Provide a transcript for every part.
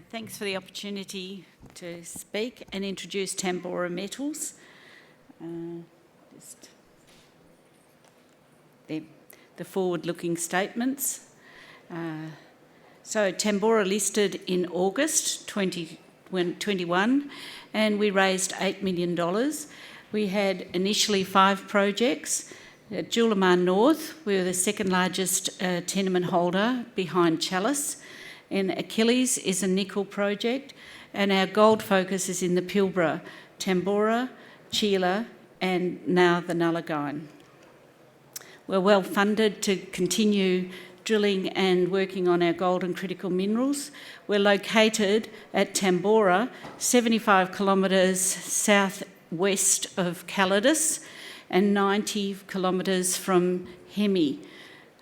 Thanks for the opportunity to speak and introduce Tambourah Metals. The forward-looking statements. So Tambourah listed in August 2021 and we raised $8 million. We had initially 5 projects. At Julimar North, we were the second largest tenement holder behind Chalice, and Achilles is a nickel project, and our gold focus is in the Pilbara, Tambourah, Cheela, and now the Nullagine. We're well funded to continue drilling and working on our gold and critical minerals. We're located at Tambourah, 75 kilometres southwest of Calidus and 90 kilometres from Hemi.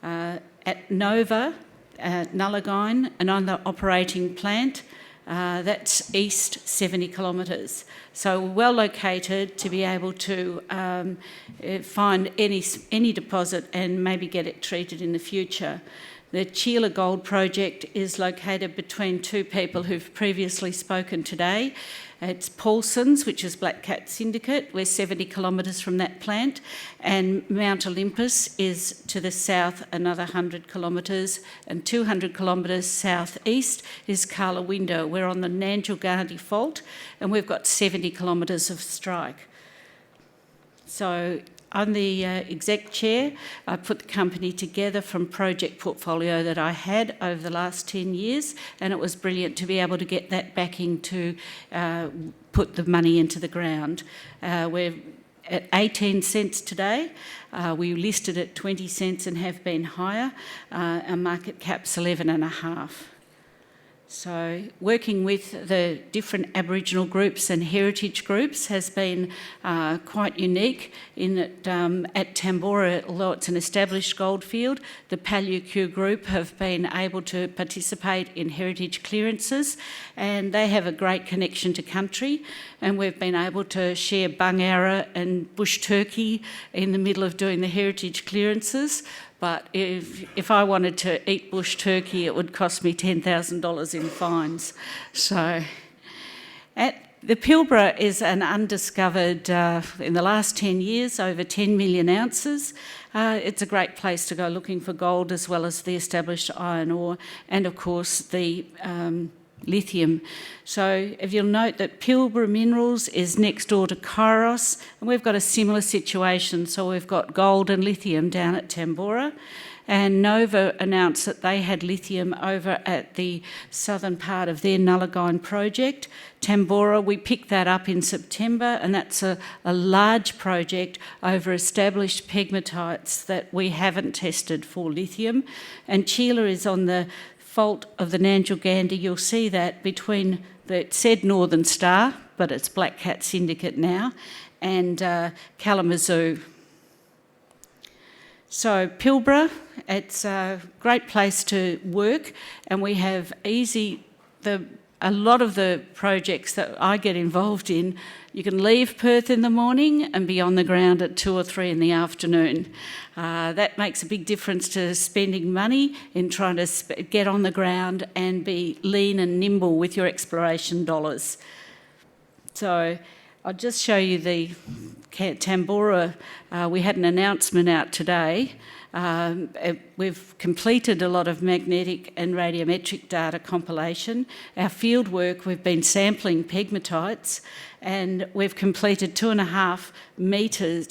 At Nova, Nullagine, another operating plant, that's east 70 kilometres. So we're well located to be able to find any deposit and maybe get it treated in the future. The Cheela Gold project is located between 2 people who've previously spoken today. It's Paulson's, which is Black Cat Syndicate. We're 70 kilometres from that plant, and Mount Olympus is to the south another 100 kilometres, and 200 kilometres southeast is Karlawinda. We're on the Nangil-Gandhi fault, and we've got 70 kilometres of strike. So I'm the exec chair. I put the company together from project portfolio that I had over the last 10 years, and it was brilliant to be able to get that backing to put the money into the ground. We're at 18 cents today. We listed at 20 cents and have been higher. Our market cap's 11.5. So working with the different Aboriginal groups and heritage groups has been quite unique in that at Tambourah, although it's an established goldfield, the Nickel-PGE-Gold group have been able to participate in heritage clearances, and they have a great connection to country, and we've been able to share bungara and bush turkey in the middle of doing the heritage clearances. But if I wanted to eat bush turkey, it would cost me $10,000 in fines. So, the Pilbara is an undiscovered, in the last 10 years, over 10 million ounces. It's a great place to go looking for gold, as well as the established iron ore, and of course the lithium. So if you'll note that Pilbara Minerals is next door to Kairos, and we've got a similar situation. So we've got gold and lithium down at Tambourah, and Nova announced that they had lithium over at the southern part of their Nullagine project. Tambourah, we picked that up in September, and that's a large project over established pegmatites that we haven't tested for lithium. And Cheela is on the fault of the Nangil-Gandhi. You'll see that between it said Northern Star, but it's Black Cat Syndicate now, and Kalamazoo. So Pilbara, it's a great place to work, and we have a lot of the projects that I get involved in, you can leave Perth in the morning and be on the ground at 2 or 3 in the afternoon. That makes a big difference to spending money in trying to get on the ground and be lean and nimble with your exploration dollars. So I'll just show you the Tambourah. We had an announcement out today. We've completed a lot of magnetic and radiometric data compilation. Our field work, we've been sampling pegmatites, and we've completed 2,500 metres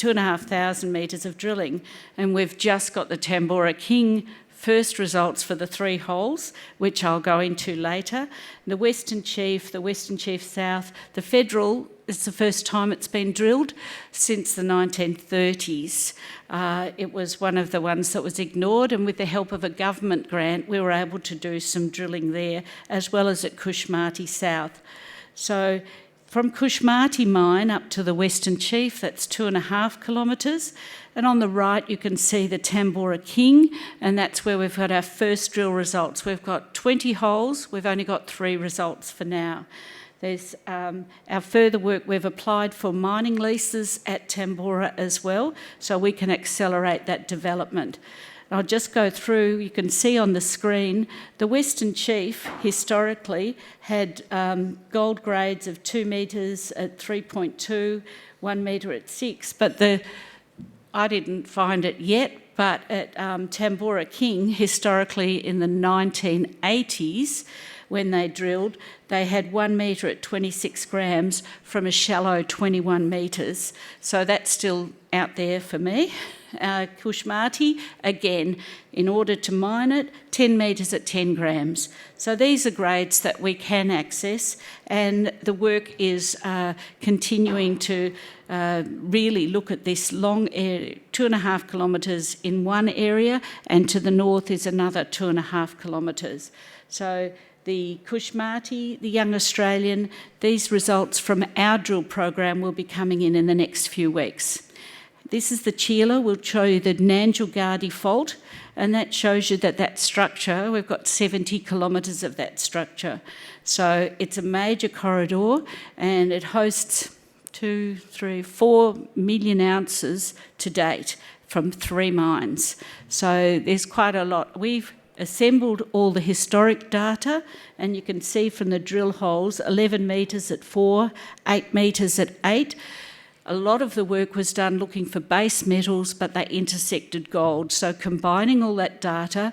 of drilling, and we've just got the Tambourah King first results for the 3 holes, which I'll go into later. The Western Chief, the Western Chief South, the Federal, it's the first time it's been drilled since the 1930s. It was one of the ones that was ignored, and with the help of a government grant, we were able to do some drilling there, as well as at Kushmarti South. So from Kushmarti Mine up to the Western Chief, that's 2.5 kilometres. And on the right, you can see the Tambourah King, and that's where we've got our first drill results. We've got 20 holes. We've only got 3 results for now. There's our further work. We've applied for mining leases at Tambourah as well, so we can accelerate that development. I'll just go through, you can see on the screen, the Western Chief historically had gold grades of 2 metres at 3.2, 1 metre at 6, but I didn't find it yet, but at Tambourah King, historically in the 1980s, when they drilled, they had 1 metre at 26 grams from a shallow 21 metres. So that's still out there for me. Kushmati, again, in order to mine it, 10 metres at 10 grams. So these are grades that we can access, and the work is continuing to really look at this long area, 2.5 kilometres in one area, and to the north is another 2.5 kilometres. So the Kushmati, the Young Australian, these results from our drill program will be coming in the next few weeks. This is the Cheela. We'll show you the Nanjulgardi fault, and that shows you that structure, we've got 70 kilometres of that structure. So it's a major corridor, and it hosts 2, 3, 4 million ounces to date from 3 mines. So there's quite a lot. We've assembled all the historic data, and you can see from the drill holes, 11 metres at 4, 8 metres at 8. A lot of the work was done looking for base metals, but they intersected gold. So combining all that data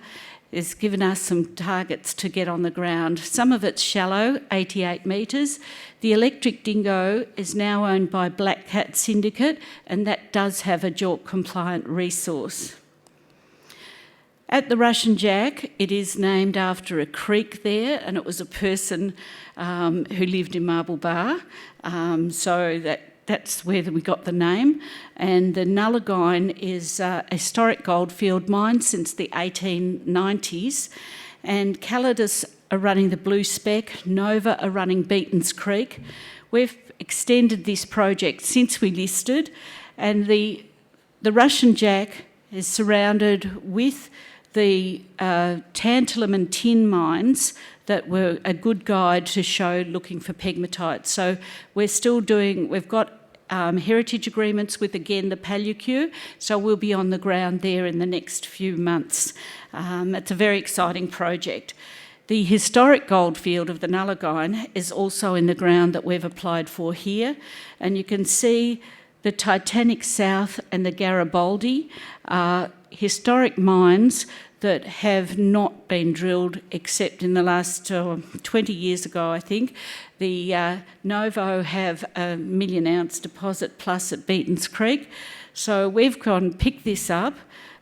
has given us some targets to get on the ground. Some of it's shallow, 88 metres. The electric dingo is now owned by Black Cat Syndicate, and that does have a JORC-compliant resource. At the Russian Jack, it is named after a creek there, and it was a person who lived in Marble Bar. So that's where we got the name. And the Nullagine is a historic goldfield mine since the 1890s. And Calidus are running the Blue Speck, Nova are running Beaton's Creek. We've extended this project since we listed, and the Russian Jack is surrounded with the tantalum and tin mines that were a good guide to show looking for pegmatite. So we've got heritage agreements with, again, the Palucu, so we'll be on the ground there in the next few months. It's a very exciting project. The historic goldfield of the Nullagine is also in the ground that we've applied for here, and you can see the Titanic South and the Garibaldi are historic mines that have not been drilled except in the last 20 years ago, I think. The Novo have a 1 million ounce deposit plus at Beaton's Creek. So we've gone and picked this up,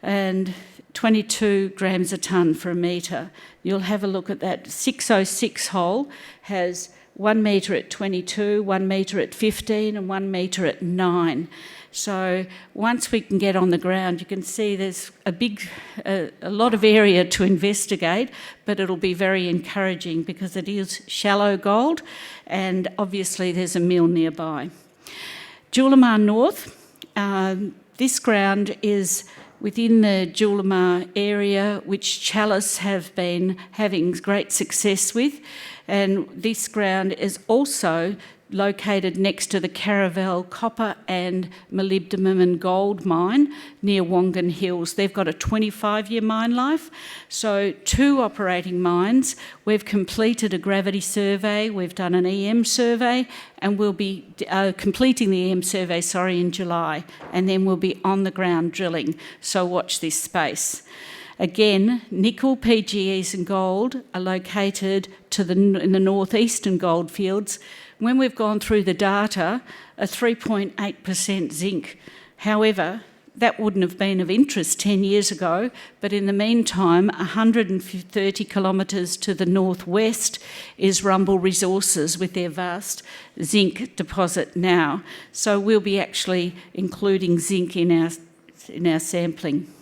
and 22 grams a tonne for a metre. You'll have a look at that. 606 hole has 1 metre at 22, 1 metre at 15 and 1 metre at 9. So once we can get on the ground, you can see there's a lot of area to investigate, but it'll be very encouraging because it is shallow gold, and obviously there's a mill nearby. Julimar North, this ground is within the Julimar area, which Chalice have been having great success with, and this ground is also located next to the Caravel copper and molybdenum and gold mine near Wongan Hills. They've got a 25-year mine life, so 2 operating mines. We've completed a gravity survey, we've done an EM survey, and we'll be completing the EM survey, in July, and then we'll be on the ground drilling, so watch this space. Again, Nickel-PGEs and gold are located in the Northeastern Goldfields. When we've gone through the data, a 3.8% zinc. However, that wouldn't have been of interest 10 years ago, but in the meantime, 130 kilometres to the northwest is Rumble Resources with their vast zinc deposit now. So we'll be actually including zinc in our sampling.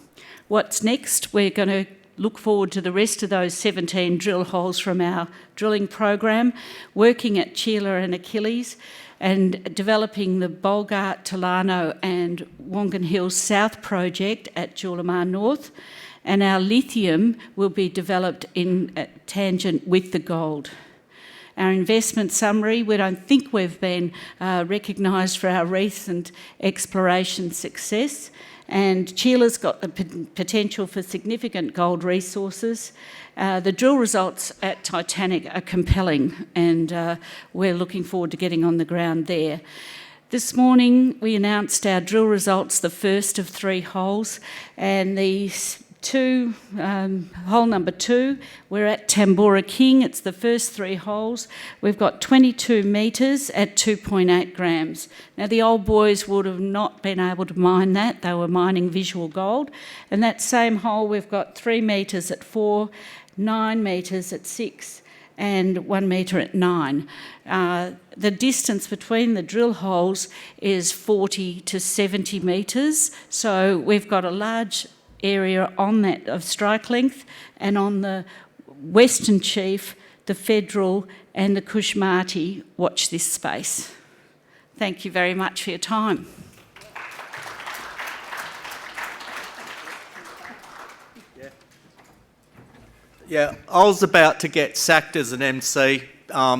What's next? We're going to look forward to the rest of those 17 drill holes from our drilling program, working at Cheela and Achilles, and developing the Bulgart, Talano and Wongan Hills South project at Julimar North. And our lithium will be developed in tangent with the gold. Our investment summary, we don't think we've been recognised for our recent exploration success. and Cheela's got the potential for significant gold resources. The drill results at Titanic are compelling, and we're looking forward to getting on the ground there. This morning we announced our drill results, the first of 3 holes, and the hole number 2, we're at Tambourah King. It's the first 3 holes. We've got 22 metres at 2.8 grams. Now, the old boys would have not been able to mine that. They were mining visual gold. And that same hole, we've got 3 metres at 4, 9 metres at 6, and 1 metre at 9. The distance between the drill holes is 40 to 70 metres. So we've got a large area on that of strike length, and on the Western Chief, the Federal and the Kushmati, watch this space. Thank you very much for your time. Yeah, I was about to get sacked as an MC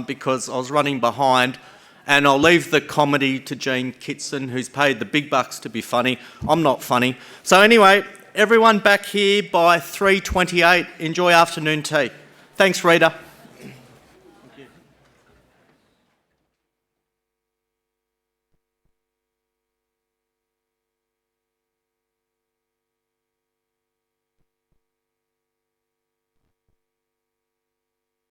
because I was running behind, and I'll leave the comedy to Jean Kitson, who's paid the big bucks to be funny. I'm not funny. So anyway, everyone back here by 3:28. Enjoy afternoon tea. Thanks, Rita.